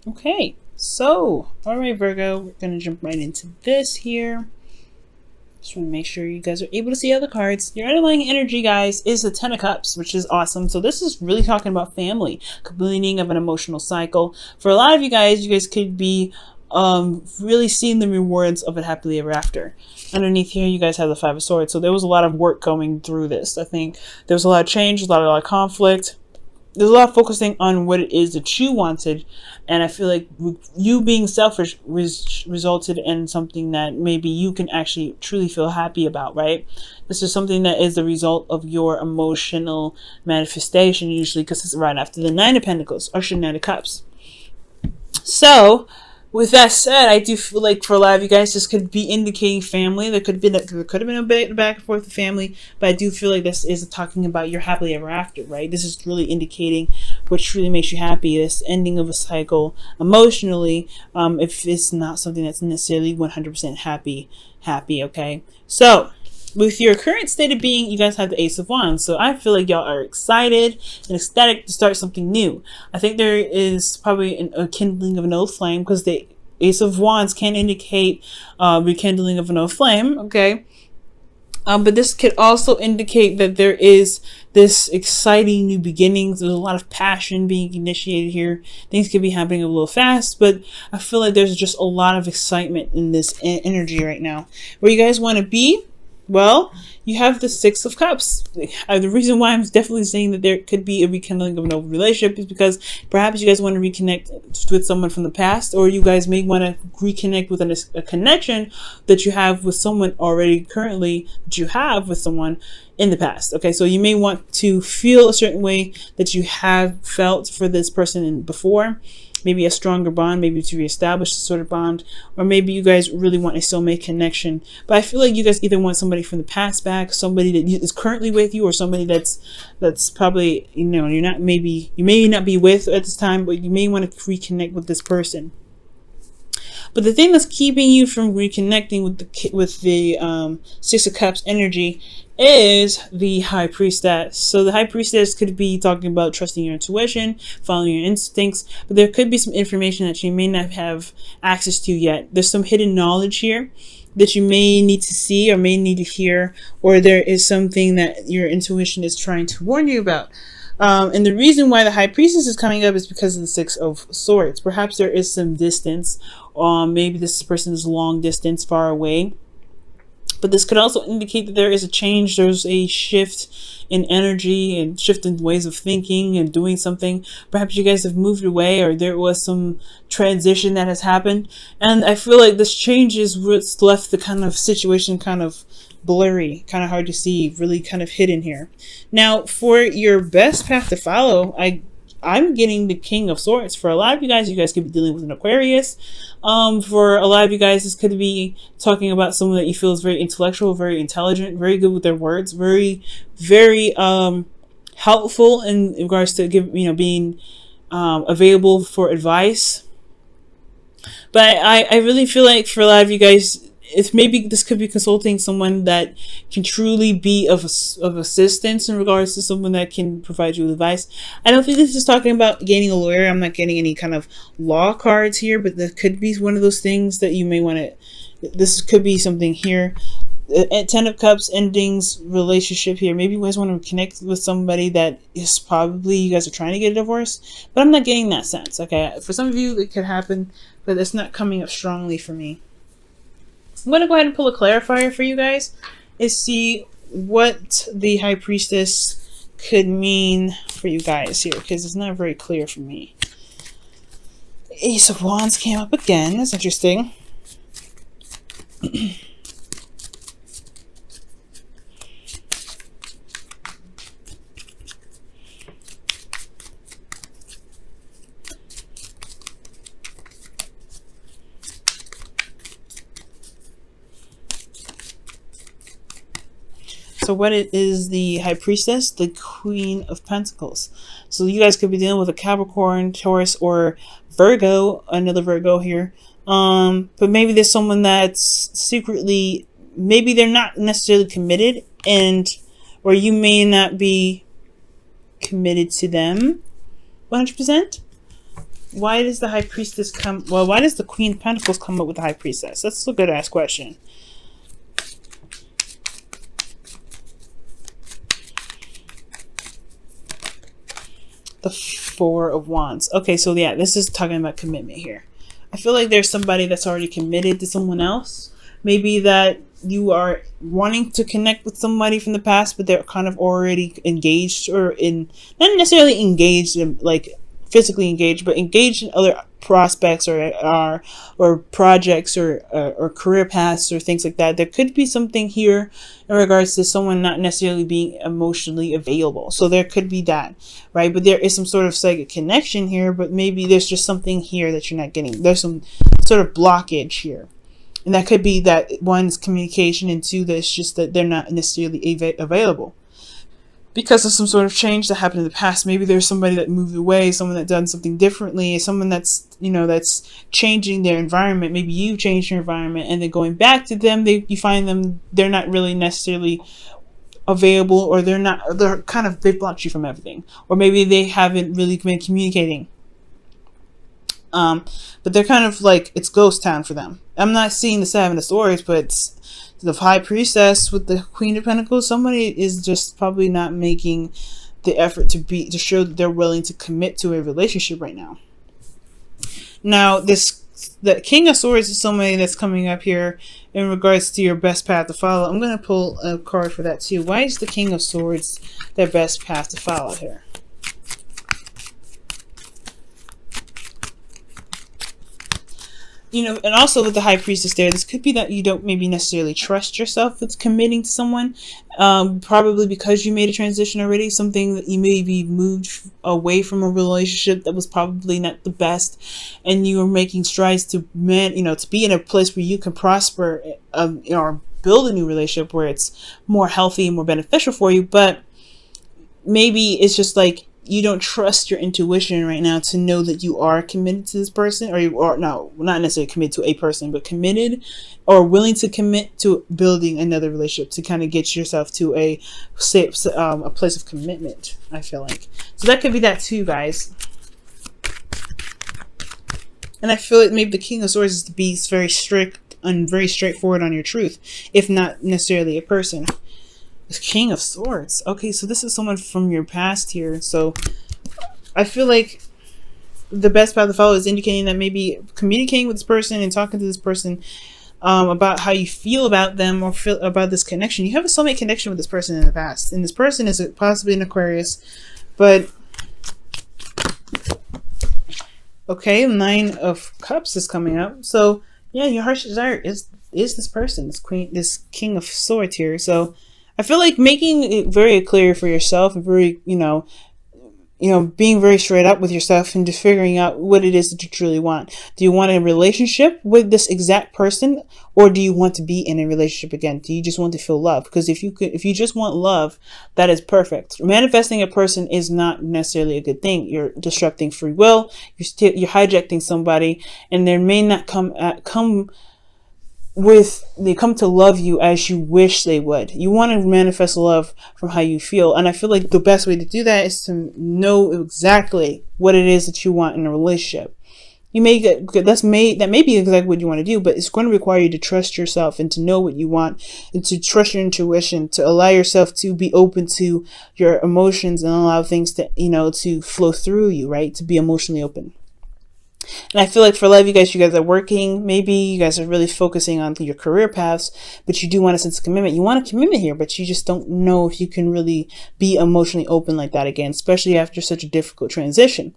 Okay, so, all right, Virgo, we're going to jump right into this here. Just want to make sure you guys are able to see other cards. Your underlying energy, guys, is the Ten of Cups, which is awesome. So this is really talking about family, completing of an emotional cycle. For a lot of you guys could be really seeing the rewards of it happily ever after. Underneath here, you guys have the Five of Swords. So there was a lot of work going through this. I think there was a lot of change, a lot of conflict. There's a lot of focusing on what it is that you wanted, and I feel like you being selfish resulted in something that maybe you can actually truly feel happy about, right? This is something that is the result of your emotional manifestation, usually because it's right after the Nine of Pentacles, or Nine of Cups. So, with that said, I do feel like for a lot of you guys, this could be indicating family. There could have been a bit back and forth with family, but I do feel like this is talking about your happily ever after, right? This is really indicating what truly makes you happy. This ending of a cycle emotionally, if it's not something that's necessarily 100% happy, okay? So, with your current state of being, you guys have the Ace of Wands. So I feel like y'all are excited and ecstatic to start something new. I think there is probably a kindling of an old flame, because the Ace of Wands can indicate rekindling of an old flame, okay? But this could also indicate that there is this exciting new beginnings. There's a lot of passion being initiated here. Things could be happening a little fast, but I feel like there's just a lot of excitement in this energy right now. Where you guys want to be? Well, you have the Six of Cups. The reason why I'm definitely saying that there could be a rekindling of an old relationship is because perhaps you guys want to reconnect with someone from the past, or you guys may want to reconnect with a connection that you have with someone already currently that you have with someone in the past. Okay, so you may want to feel a certain way that you have felt for this person before. Maybe a stronger bond, maybe to reestablish a sort of bond, or maybe you guys really want a soulmate connection. But I feel like you guys either want somebody from the past back, somebody that is currently with you, or somebody that's probably, you know, you may not be with at this time, but you may want to reconnect with this person. But the thing that's keeping you from reconnecting with the Six of Cups energy is the High Priestess. So the High Priestess could be talking about trusting your intuition, following your instincts, but there could be some information that you may not have access to yet. There's some hidden knowledge here that you may need to see or may need to hear, or there is something that your intuition is trying to warn you about. And the reason why the High Priestess is coming up is because of the Six of Swords. Perhaps there is some distance. Maybe this person is long distance, far away. But this could also indicate that there is a change. There's a shift in energy and shift in ways of thinking and doing something. Perhaps you guys have moved away, or there was some transition that has happened. And I feel like this change is what's left the kind of situation kind of blurry, kind of hard to see, really kind of hidden here. Now, for your best path to follow, I'm getting the King of Swords. For a lot of you guys could be dealing with an Aquarius. For a lot of you guys, this could be talking about someone that you feel is very intellectual, very intelligent, very good with their words, very, very helpful in regards to being available for advice. But I really feel like for a lot of you guys, if maybe this could be consulting someone that can truly be of assistance in regards to someone that can provide you with advice. I don't think this is talking about gaining a lawyer. I'm not getting any kind of law cards here, but that could be one of those things that you may want to, this could be something here. Ten of Cups, endings, relationship here. Maybe you guys want to connect with somebody that is probably, you guys are trying to get a divorce, but I'm not getting that sense. Okay, for some of you it could happen, but it's not coming up strongly for me. I'm going to go ahead and pull a clarifier for you guys and see what the High Priestess could mean for you guys here, because it's not very clear for me. The Ace of Wands came up again. That's interesting. So what it is, the High Priestess, the Queen of Pentacles. So you guys could be dealing with a Capricorn, Taurus, or Virgo, another Virgo here. But maybe there's someone that's secretly, maybe they're not necessarily committed, or you may not be committed to them 100%. why does the High Priestess come? Well, why does the Queen of Pentacles come up with the High Priestess? That's a good ass question. The Four of Wands. Okay, so yeah, this is talking about commitment here. I feel like there's somebody that's already committed to someone else. Maybe that you are wanting to connect with somebody from the past, but they're kind of already engaged, or in, not necessarily engaged in like physically engaged, but engaged in other prospects or projects or career paths or things like that. There could be something here in regards to someone not necessarily being emotionally available. So there could be that, right? But there is some sort of psychic connection here, but maybe there's just something here that you're not getting. There's some sort of blockage here. And that could be that one's communication, and two, that it's just that they're not necessarily available because of some sort of change that happened in the past. Maybe there's somebody that moved away, someone that done something differently, someone that's, you know, that's changing their environment. Maybe you changed your environment, and then going back to them, you find them, they're not really necessarily available, or they've blocked you from everything, or maybe they haven't really been communicating. But they're kind of like, it's ghost town for them. I'm not seeing the Seven of Swords, but it's the High Priestess with the Queen of Pentacles. Somebody is just probably not making the effort to show that they're willing to commit to a relationship right now. Now, the King of Swords is somebody that's coming up here in regards to your best path to follow. I'm going to pull a card for that too. Why is the King of Swords their best path to follow here? You know, and also with the High Priestess there, this could be that you don't maybe necessarily trust yourself with committing to someone. Probably because you made a transition already, something that you maybe moved away from a relationship that was probably not the best, and you are making strides to to be in a place where you can prosper, or build a new relationship where it's more healthy and more beneficial for you. But maybe it's just like, you don't trust your intuition right now to know that you are committed to this person, or you are not necessarily committed to a person, but committed or willing to commit to building another relationship to kind of get yourself to a place of commitment, I feel like. So that could be that too, guys. And I feel like maybe the King of Swords is to be very strict and very straightforward on your truth, if not necessarily a person. The King of Swords. Okay, so this is someone from your past here. So I feel like the best path to follow is indicating that maybe communicating with this person and talking to this person about how you feel about them, or feel about this connection. You have a soulmate connection with this person in the past, and this person is possibly an Aquarius. But okay, Nine of Cups is coming up. So yeah, your heart's desire is this person, this King of Swords here. So I feel like making it very clear for yourself, and very, being very straight up with yourself, and just figuring out what it is that you truly want. Do you want a relationship with this exact person, or do you want to be in a relationship again? Do you just want to feel love? Because if you just want love, that is perfect. Manifesting a person is not necessarily a good thing. You're disrupting free will. You're hijacking somebody, and they may not come to love you as you wish they would. You want to manifest love from how you feel. And I feel like the best way to do that is to know exactly what it is that you want in a relationship. That may be exactly what you want to do, but it's going to require you to trust yourself and to know what you want, and to trust your intuition, to allow yourself to be open to your emotions and allow things to flow through you, right? To be emotionally open. And I feel like for love, you guys are working. Maybe you guys are really focusing on your career paths, but you do want a sense of commitment. You want a commitment here, but you just don't know if you can really be emotionally open like that again, especially after such a difficult transition.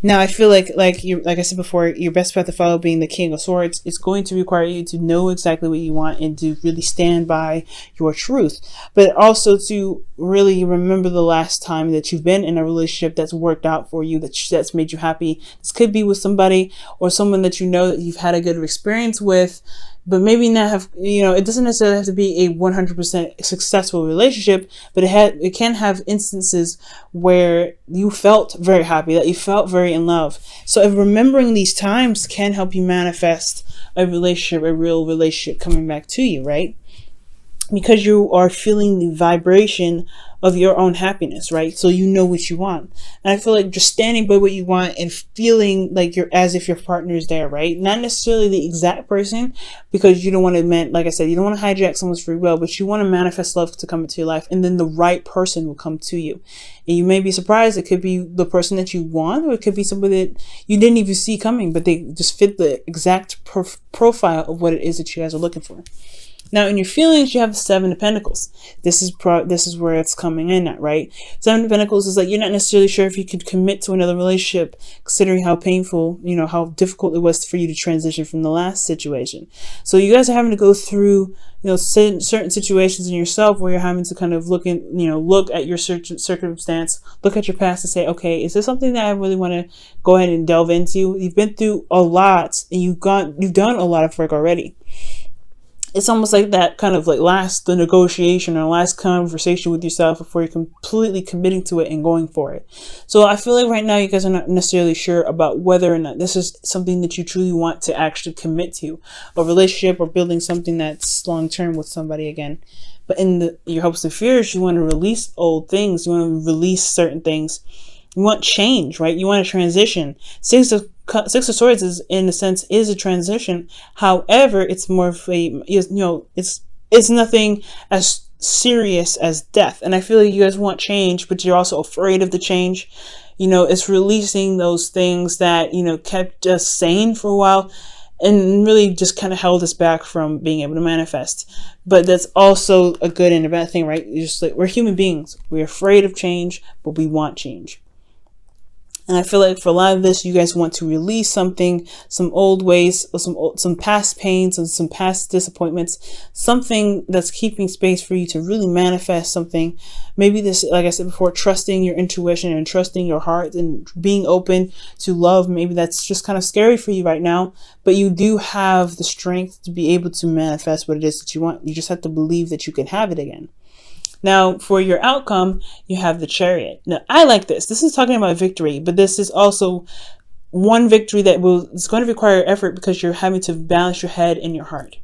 Now, I feel like I said before, your best path to follow being the King of Swords is going to require you to know exactly what you want and to really stand by your truth, but also to really remember the last time that you've been in a relationship that's worked out for you, that's made you happy. This could be with somebody or someone that you know that you've had a good experience with, but maybe not have, it doesn't necessarily have to be a 100% successful relationship, but it can have instances where you felt very happy, that you felt very in love. So if remembering these times can help you manifest a relationship, a real relationship coming back to you, right? because you are feeling the vibration of your own happiness, right? So you know what you want. And I feel like just standing by what you want and feeling like you're as if your partner is there, right? Not necessarily the exact person, because you don't want to, like I said, you don't want to hijack someone's free will, but you want to manifest love to come into your life, and then the right person will come to you. And you may be surprised. It could be the person that you want, or it could be somebody that you didn't even see coming, but they just fit the exact profile of what it is that you guys are looking for. Now, in your feelings, you have the Seven of Pentacles. This is where it's coming in at, right? Seven of Pentacles is like you're not necessarily sure if you could commit to another relationship, considering how painful, how difficult it was for you to transition from the last situation. So you guys are having to go through, certain situations in yourself where you're having to kind of look at your circumstance, look at your past and say, okay, is this something that I really want to go ahead and delve into? You've been through a lot, and you've done a lot of work already. It's almost like that kind of like the negotiation or last conversation with yourself before you're completely committing to it and going for it. So I feel like right now you guys are not necessarily sure about whether or not this is something that you truly want to actually commit to, a relationship or building something that's long-term with somebody again. But in your hopes and fears, you want to release old things. You want to release certain things. You want change, right? You want to transition. Six of Swords is, in a sense, is a transition. However, it's more of a, it's nothing as serious as death. And I feel like you guys want change, but you're also afraid of the change. It's releasing those things that, kept us sane for a while and really just kind of held us back from being able to manifest. But that's also a good and a bad thing, right? Just like, we're human beings. We're afraid of change, but we want change. And I feel like for a lot of this, you guys want to release something, some old ways, or some past pains and some past disappointments, something that's keeping space for you to really manifest something. Maybe this, like I said before, trusting your intuition and trusting your heart and being open to love. Maybe that's just kind of scary for you right now, but you do have the strength to be able to manifest what it is that you want. You just have to believe that you can have it again. Now, for your outcome, you have the Chariot. Now, I like this. This is talking about victory, but this is also one victory that it's going to require effort because you're having to balance your head and your heart.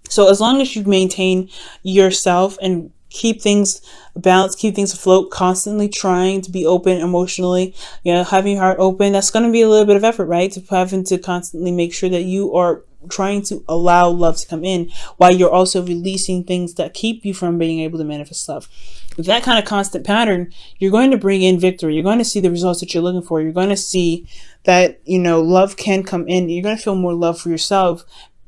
So as long as you maintain yourself and keep things balanced, keep things afloat, constantly trying to be open emotionally, having your heart open, that's going to be a little bit of effort, right? To having to constantly make sure that you are trying to allow love to come in while you're also releasing things that keep you from being able to manifest love. With that kind of constant pattern, you're going to bring in victory. You're going to see the results that you're looking for. You're going to see that, love can come in. You're going to feel more love for yourself.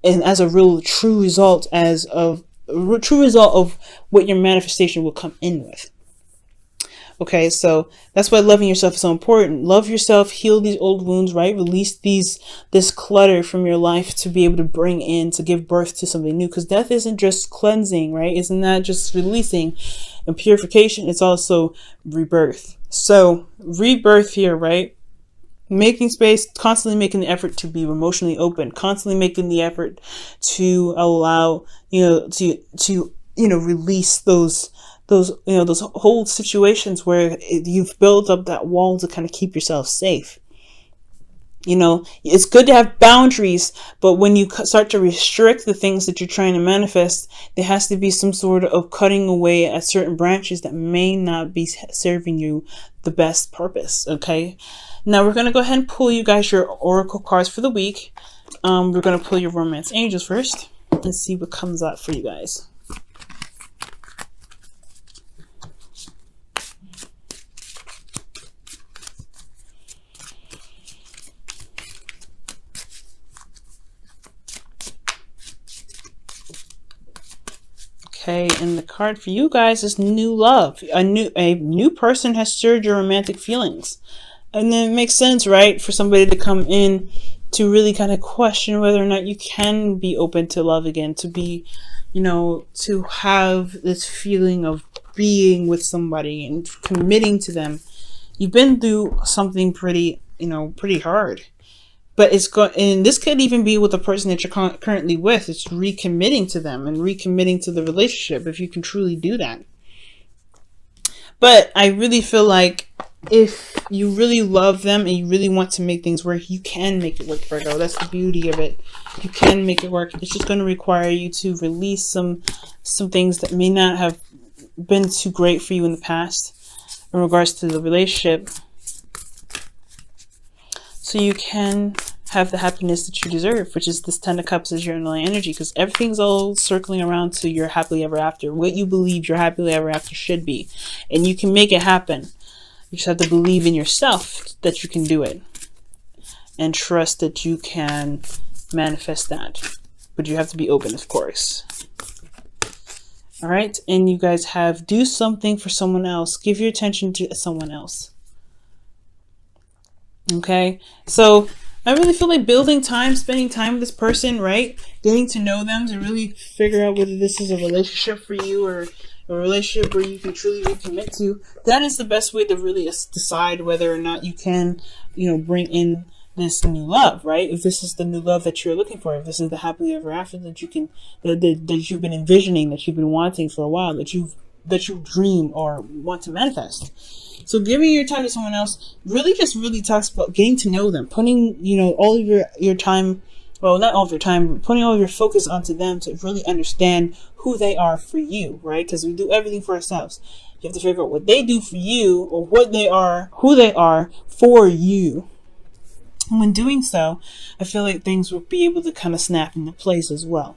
And as a real true result of what your manifestation will come in with. Okay, so that's why loving yourself is so important. Love yourself, heal these old wounds, right? Release this clutter from your life to be able to give birth to something new. Because death isn't just cleansing, right? Isn't that just releasing and purification? It's also rebirth. So rebirth here, right? Making space, constantly making the effort to be emotionally open, constantly making the effort to allow, to release those whole situations where you've built up that wall to kind of keep yourself safe. It's good to have boundaries, but when you start to restrict the things that you're trying to manifest, there has to be some sort of cutting away at certain branches that may not be serving you the best purpose. Okay. Now we're going to go ahead and pull you guys your oracle cards for the week. We're going to pull your romance angels first and see what comes out for you guys. Okay, and the card for you guys is new love. A new person has stirred your romantic feelings. And then it makes sense, right, for somebody to come in to really kind of question whether or not you can be open to love again, to be, to have this feeling of being with somebody and committing to them. You've been through something pretty hard. But and this could even be with the person that you're currently with. It's recommitting to them and recommitting to the relationship if you can truly do that. But I really feel like if you really love them and you really want to make things work, you can make it work, Virgo. That's the beauty of it. You can make it work. It's just going to require you to release some things that may not have been too great for you in the past in regards to the relationship, so you can have the happiness that you deserve, which is this 10 of Cups is your underlying energy, because everything's all circling around to your happily ever after, what you believe your happily ever after should be, and you can make it happen. You just have to believe in yourself that you can do it and trust that you can manifest that, but you have to be open, of course. All right, and you guys have do something for someone else. Give your attention to someone else. Okay, so I really feel like building time, spending time with this person, right? Getting to know them to really figure out whether this is a relationship for you or a relationship where you can truly recommit to. That is the best way to really decide whether or not you can, bring in this new love, right? If this is the new love that you're looking for, if this is the happily ever after that you can, that you've been envisioning, that you've been wanting for a while, that you dream or want to manifest. So giving your time to someone else really talks about getting to know them, putting, all of your time, well, not all of your time, but putting all of your focus onto them to really understand who they are for you, right? Because we do everything for ourselves. You have to figure out what they do for you, or what they are, who they are for you. And when doing so, I feel like things will be able to kind of snap into place as well.